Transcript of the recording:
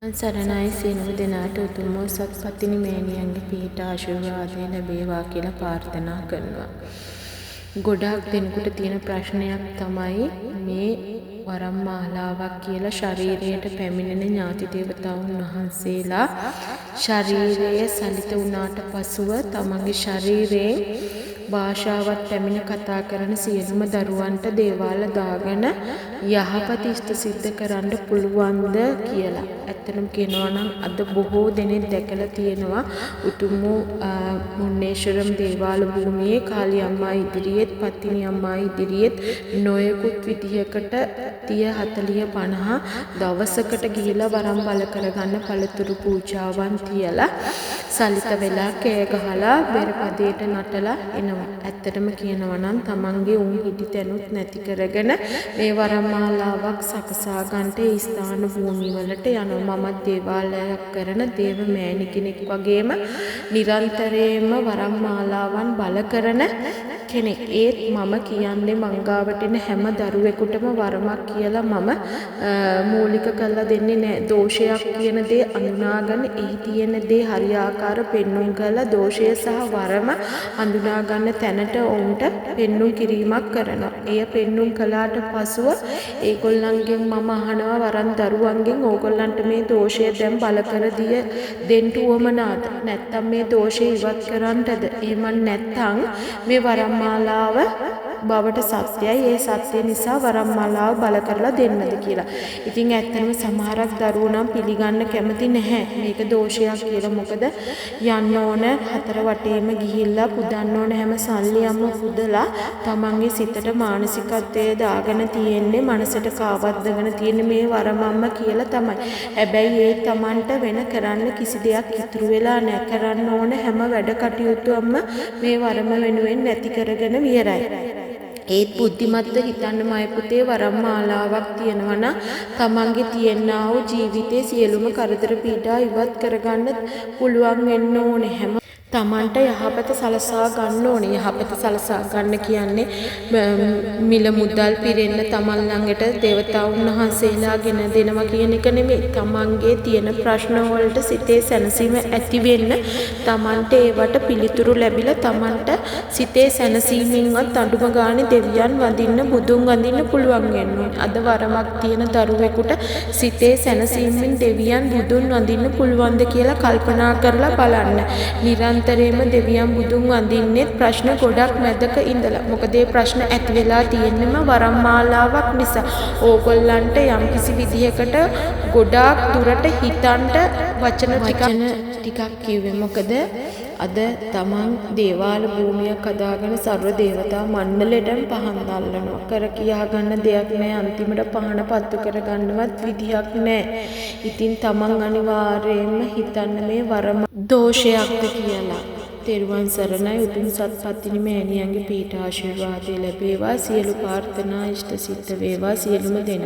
සරණයි සියලුම දෙනාට උතුම් වූ සත්පත්තිනි මෑණියන්ගේ පිහිට ආශිර්වාදය ලැබේවා කියලා ප්‍රාර්ථනා කරනවා. ගොඩාක් දෙනෙකුට තියෙන ප්‍රශ්නයක් තමයි මේ වරම් මාලාවක් කියලා ශරීරයට පැමිණෙන ඥාති දේවතාවුන් වහන්සේලා ශරීරය සලිත වුණාට පසුව තමන්ගේ ශරීරයෙන් භාෂාවත් පැමිණ කතා කරන සියලුම දරුවන්ට දේවාල දාගෙන යහපත ඉෂ්ට සිද්ධ කරන්න පුළුවන්ද කියලා. ඇත්තටම කියනවා නම් අද බොහෝ දෙනෙක් දැකලා තියෙනවා උතුම් වූ මුන්නේශ්වරම් දේවාල භූමියේ කාලි අම්මා ඉදිරියේත් පත්තිනි අම්මා ඉදිරියේත් නොයෙකුත් විදිහකට 30 40 50 දවසකට ගිහිලා වරම් බල කරගන්න පළතුරු පූජාවන් තියලා සලිත වෙලා කෑ ගහලා බෙරපදයට නටලා එනවා. ඇත්තටම කියනවා නම් තමන්ගේ උන් හිටි තැනුත් නැති කරගෙන මේ වරම් මාලාවක් සකසා ගන්නට ඒ ස්ථාන භූමි වලට යනවා. මමත් දේවාලයක් කරන දේව මෑණි කෙනෙක් වගේම නිරන්තරයෙන්ම වරම් මාලාවන් බල කරන කෙනෙක්. ඒත් මම කියන්නේ මංගාවට එන හැම දරුවෙකුටම වරමක් කියලා මම මූලික කරලා දෙන්නේ නැහැ. දෝෂයක් කියන දේ අඳුනාගෙන එහි තියෙන දේ හරියාකාර පෙන්눔 කරලා දෝෂය සහ වරම හඳුනා ගන්න තැනට ඔවුන්ට පෙන්눔 කිරීමක් කරනවා. එය පෙන්눔 කළාට පසුව ඒගොල්ලන්ගෙන් මම අහනවා වරන් දරුවන්ගෙන් ඕගොල්ලන්ට මේ දෝෂය දැන් බල කර දෙන්න උවමනාද? නැත්තම් මේ දෝෂය ඉවත් කරන්නටද? එහෙම නැත්තම් මේ වරම් මාලාව බවට සත්‍යයි. ඒ සත්‍ය නිසා වරම් මාලාව බල කරලා දෙන්නද කියලා. ඉතින් ඇත්තටම සමහරක් දරුවෝ නම් පිළිගන්න කැමති නැහැ මේක දෝෂයක් කියලා. මොකද යන්න ඕන හතර වටේම ගිහිල්ලා පුදන්න ඕන හැම සල්ලියක්ම පුදලා තමන්ගේ සිතට මානසිකත්වයේ දාගෙන තියෙන්නේ මනසට කාවද්දගෙන තියෙන්නේ මේ වරමම්ම කියලා තමයි. හැබැයි ඒ තමන්ට වෙන කරන්න කිසි දෙයක් ඉතුරු වෙලා නැහැ. කරන්න ඕන හැම වැඩ කටයුතුවක්ම මේ වරම වෙනුවෙන් නැති කරගෙන විතරයි. ඒත් බුද්ධිමත්ව හිතන්න මය පුතේ වරම් මාලාවක් තියෙනවා නම් තමන්ගේ තියෙනා වූ ජීවිතයේ සියලුම කරදර පීඩා ඉවත් කරගන්න පුළුවන් වෙන්න ඕනේ. හැම තමන්ට යහපත සලසා ගන්න ඕනේ. යහපත සලසා ගන්න කියන්නේ මිල මුදල් පිරෙන්න තමන් ළඟට දේවතාවුන් වහන්සේලා ගෙන දෙනවා කියන එක නෙමෙයි. තමන්ගේ තියෙන ප්‍රශ්න වලට සිතේ සැනසීම ඇති වෙන්න තමන්ට ඒවට පිළිතුරු ලැබිලා තමන්ට සිතේ සැනසීමෙන්වත් අඳුම ගානේ දෙවියන් වඳින්න බුදුන් වඳින්න පුළුවන් වෙන්න ඕනේ. අද වරමක් තියෙන දරුවෙකුට සිතේ සැනසීමෙන් දෙවියන් බුදුන් වඳින්න පුළුවන්ද කියලා කල්පනා කරලා බලන්න. නිරන්තරයෙන්ම දෙවියන් බුදුන් වඳින්නේ ප්‍රශ්න ගොඩක් මැදක ඉඳලා. මොකද ඒ ප්‍රශ්න ඇති වෙලා තියෙන්නම වරම් මාලාවක් නිසා. ඕගොල්ලන්ට යම්කිසි විදිහකට ගොඩාක් දුරට හිතන්ට වචන ටිකක් කිව්වේ. මොකද අද තමන් දේවාල භූමියක් හදාගෙන සර්ව දේවතා මණ්ඩලෙටම පහන් දැල්ලනවා. කර කියා ගන්න දෙයක් නැහැ. අන්තිමට පහන පත්තු කරගන්නවත් විදියක් නැහැ. ඉතින් තමන් අනිවාර්යයෙන්ම හිතන්න මේ වරම දෝෂයක්ද කියලා. තෙරුවන් සරණයි. උතුම් සත්පත්තිනි මෑණියන්ගේ පීඨ ආශිර්වාදය ලැබේවා. සියලු ප්‍රාර්ථනා ඉෂ්ට සිද්ධ වේවා සියලුම දෙනා.